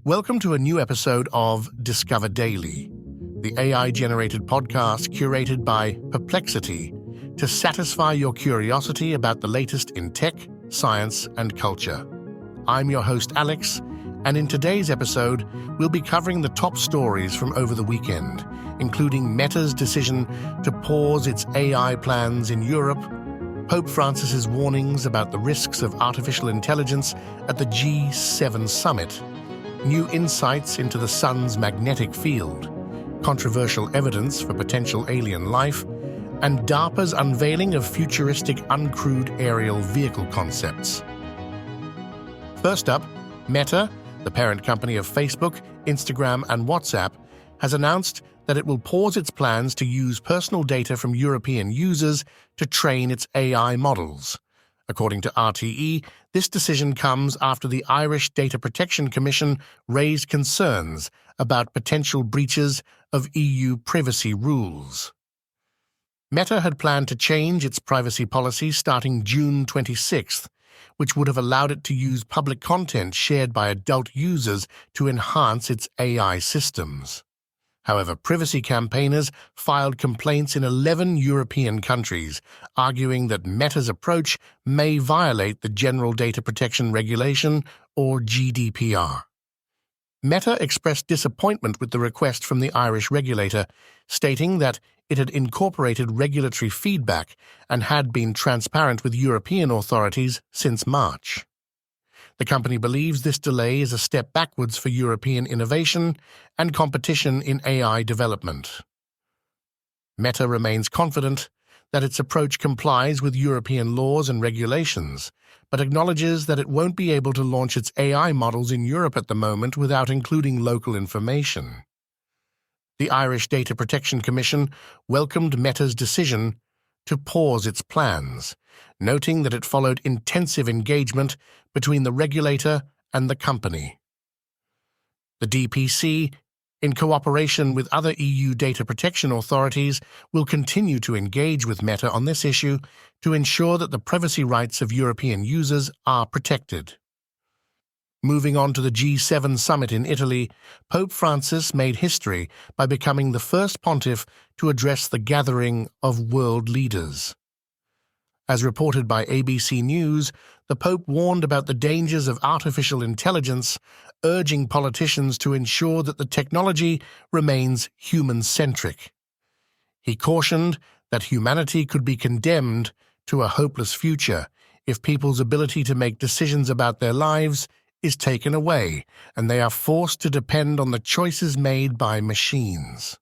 Welcome to a new episode of Discover Daily, the AI-generated podcast curated by Perplexity to satisfy your curiosity about the latest in tech, science, and culture. I'm your host, Alex, and in today's episode, we'll be covering the top stories from over the weekend, including Meta's decision to pause its AI plans in Europe, Pope Francis's warnings about the risks of artificial intelligence at the G7 summit, new insights into the sun's magnetic field, controversial evidence for potential alien life, and DARPA's unveiling of futuristic uncrewed aerial vehicle concepts. First up, Meta, the parent company of Facebook, Instagram, and WhatsApp, has announced that it will pause its plans to use personal data from European users to train its AI models. According to RTE, this decision comes after the Irish Data Protection Commission raised concerns about potential breaches of EU privacy rules. Meta had planned to change its privacy policy starting June 26th, which would have allowed it to use public content shared by adult users to enhance its AI systems. However, privacy campaigners filed complaints in 11 European countries, arguing that Meta's approach may violate the General Data Protection Regulation, or GDPR. Meta expressed disappointment with the request from the Irish regulator, stating that it had incorporated regulatory feedback and had been transparent with European authorities since March. The company believes this delay is a step backwards for European innovation and competition in AI development. Meta remains confident that its approach complies with European laws and regulations, but acknowledges that it won't be able to launch its AI models in Europe at the moment without including local information. The Irish Data Protection Commission welcomed Meta's decision to pause its plans, noting that it followed intensive engagement between the regulator and the company. The DPC, in cooperation with other EU data protection authorities, will continue to engage with Meta on this issue to ensure that the privacy rights of European users are protected. Moving on to the G7 summit in Italy, Pope Francis made history by becoming the first pontiff to address the gathering of world leaders. As reported by ABC News, the Pope warned about the dangers of artificial intelligence, urging politicians to ensure that the technology remains human-centric. He cautioned that humanity could be condemned to a hopeless future if people's ability to make decisions about their lives is taken away and they are forced to depend on the choices made by machines.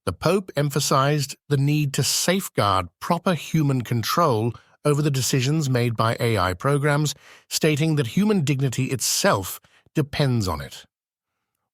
The Pope emphasized the need to safeguard proper human control over the decisions made by AI programs, stating that human dignity itself depends on it.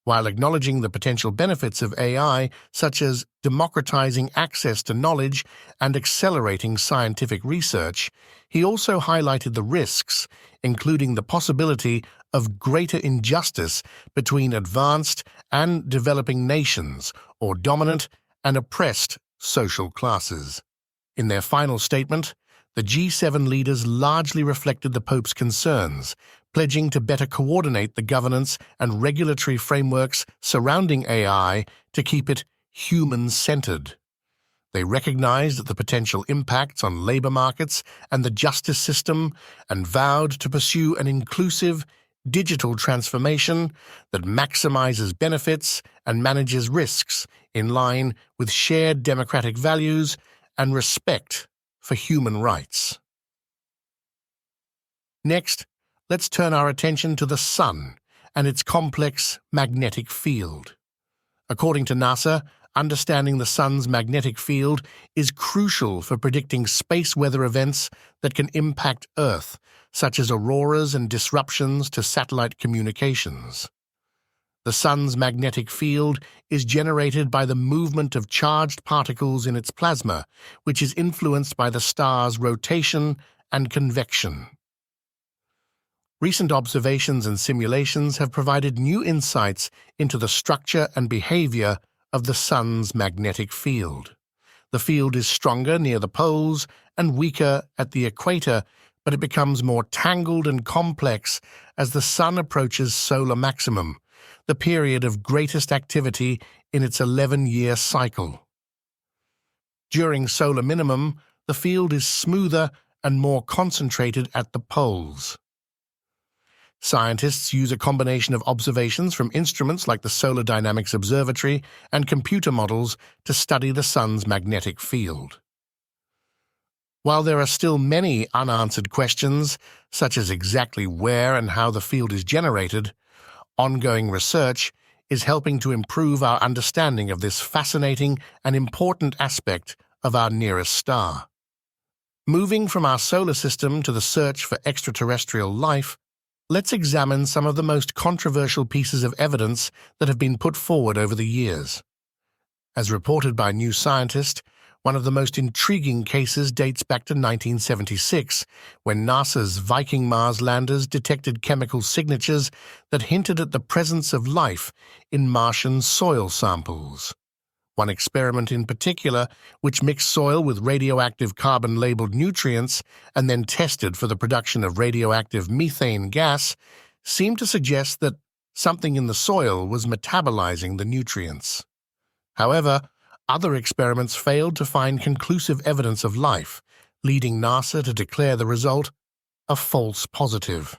While acknowledging the potential benefits of AI, such as democratizing access to knowledge and accelerating scientific research, he also highlighted the risks, including the possibility of greater injustice between advanced and developing nations, or dominant and oppressed social classes. In their final statement, the G7 leaders largely reflected the Pope's concerns, pledging to better coordinate the governance and regulatory frameworks surrounding AI to keep it human-centered. They recognized the potential impacts on labor markets and the justice system and vowed to pursue an inclusive, digital transformation that maximizes benefits and manages risks in line with shared democratic values and respect for human rights. Next, let's turn our attention to the sun and its complex magnetic field. According to NASA, understanding the sun's magnetic field is crucial for predicting space weather events that can impact Earth, such as auroras and disruptions to satellite communications. The sun's magnetic field is generated by the movement of charged particles in its plasma, which is influenced by the star's rotation and convection. Recent observations and simulations have provided new insights into the structure and behavior of the sun's magnetic field. The field is stronger near the poles and weaker at the equator, but it becomes more tangled and complex as the Sun approaches solar maximum, the period of greatest activity in its 11-year cycle. During solar minimum, the field is smoother and more concentrated at the poles. Scientists use a combination of observations from instruments like the Solar Dynamics Observatory and computer models to study the Sun's magnetic field. While there are still many unanswered questions, such as exactly where and how the field is generated, ongoing research is helping to improve our understanding of this fascinating and important aspect of our nearest star. Moving from our solar system to the search for extraterrestrial life, let's examine some of the most controversial pieces of evidence that have been put forward over the years. As reported by New Scientist, one of the most intriguing cases dates back to 1976, when NASA's Viking Mars landers detected chemical signatures that hinted at the presence of life in Martian soil samples. One experiment in particular, which mixed soil with radioactive carbon-labeled nutrients and then tested for the production of radioactive methane gas, seemed to suggest that something in the soil was metabolizing the nutrients. However, other experiments failed to find conclusive evidence of life, leading NASA to declare the result a false positive.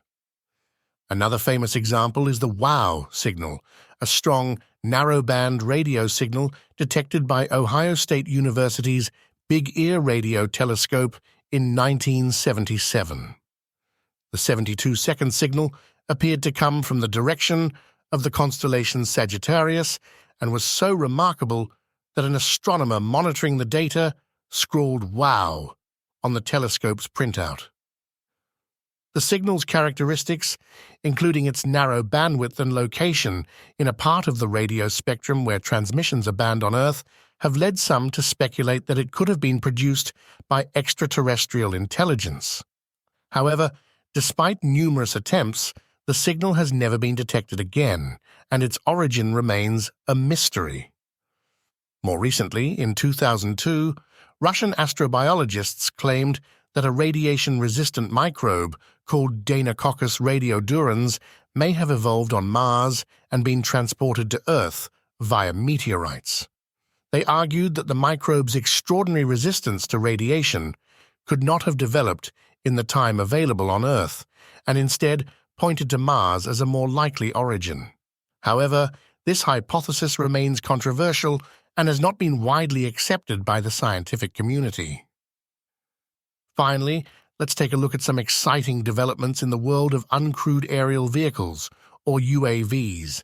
Another famous example is the WOW signal, a strong, narrowband radio signal detected by Ohio State University's Big Ear Radio Telescope in 1977. The 72-second signal appeared to come from the direction of the constellation Sagittarius and was so remarkable that an astronomer monitoring the data scrawled "WOW" on the telescope's printout. The signal's characteristics, including its narrow bandwidth and location in a part of the radio spectrum where transmissions are banned on Earth, have led some to speculate that it could have been produced by extraterrestrial intelligence. However, despite numerous attempts, the signal has never been detected again, and its origin remains a mystery. More recently, in 2002, Russian astrobiologists claimed that a radiation-resistant microbe called Deinococcus radiodurans may have evolved on Mars and been transported to Earth via meteorites. They argued that the microbe's extraordinary resistance to radiation could not have developed in the time available on Earth, and instead pointed to Mars as a more likely origin. However, this hypothesis remains controversial and has not been widely accepted by the scientific community. Finally, let's take a look at some exciting developments in the world of uncrewed aerial vehicles, or UAVs.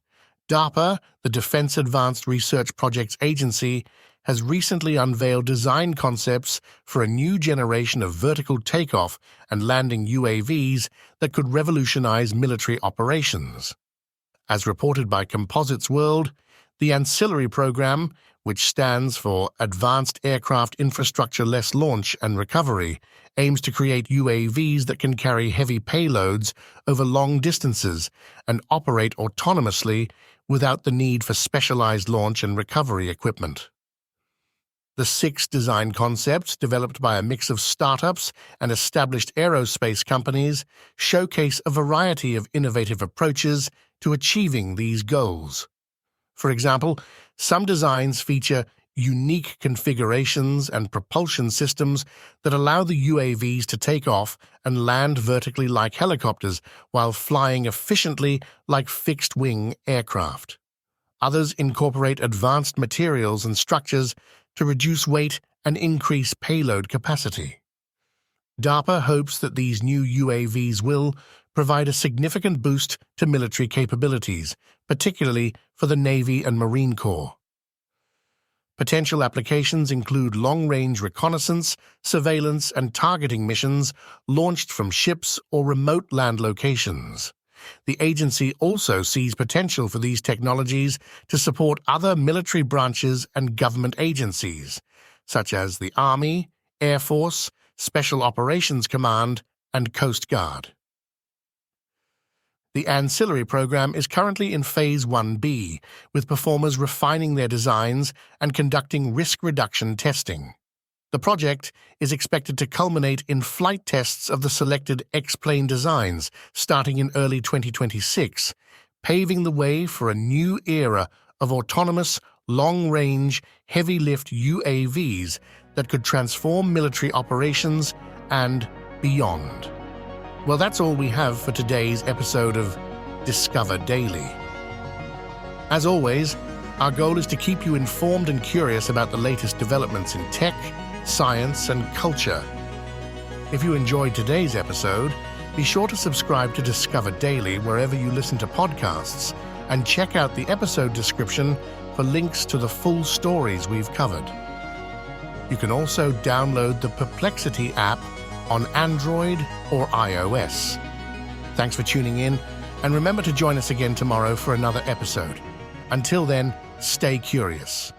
DARPA, the Defense Advanced Research Projects Agency, has recently unveiled design concepts for a new generation of vertical takeoff and landing UAVs that could revolutionize military operations. As reported by Composites World, the Ancillary Program, which stands for Advanced Aircraft Infrastructure-less Launch and Recovery, aims to create UAVs that can carry heavy payloads over long distances and operate autonomously without the need for specialized launch and recovery equipment. The 6 design concepts, developed by a mix of startups and established aerospace companies, showcase a variety of innovative approaches to achieving these goals. For example, some designs feature unique configurations and propulsion systems that allow the UAVs to take off and land vertically like helicopters while flying efficiently like fixed-wing aircraft. Others incorporate advanced materials and structures to reduce weight and increase payload capacity. DARPA hopes that these new UAVs will provide a significant boost to military capabilities, particularly for the Navy and Marine Corps. Potential applications include long-range reconnaissance, surveillance, and targeting missions launched from ships or remote land locations. The agency also sees potential for these technologies to support other military branches and government agencies, such as the Army, Air Force, Special Operations Command, and Coast Guard. The Ancillary Program is currently in Phase 1B, with performers refining their designs and conducting risk reduction testing. The project is expected to culminate in flight tests of the selected X-plane designs starting in early 2026, paving the way for a new era of autonomous, long-range, heavy-lift UAVs that could transform military operations and beyond. Well, that's all we have for today's episode of Discover Daily. As always, our goal is to keep you informed and curious about the latest developments in tech, science, and culture. If you enjoyed today's episode, be sure to subscribe to Discover Daily wherever you listen to podcasts, and check out the episode description for links to the full stories we've covered. You can also download the Perplexity app on Android or iOS. Thanks for tuning in, and remember to join us again tomorrow for another episode. Until then, stay curious.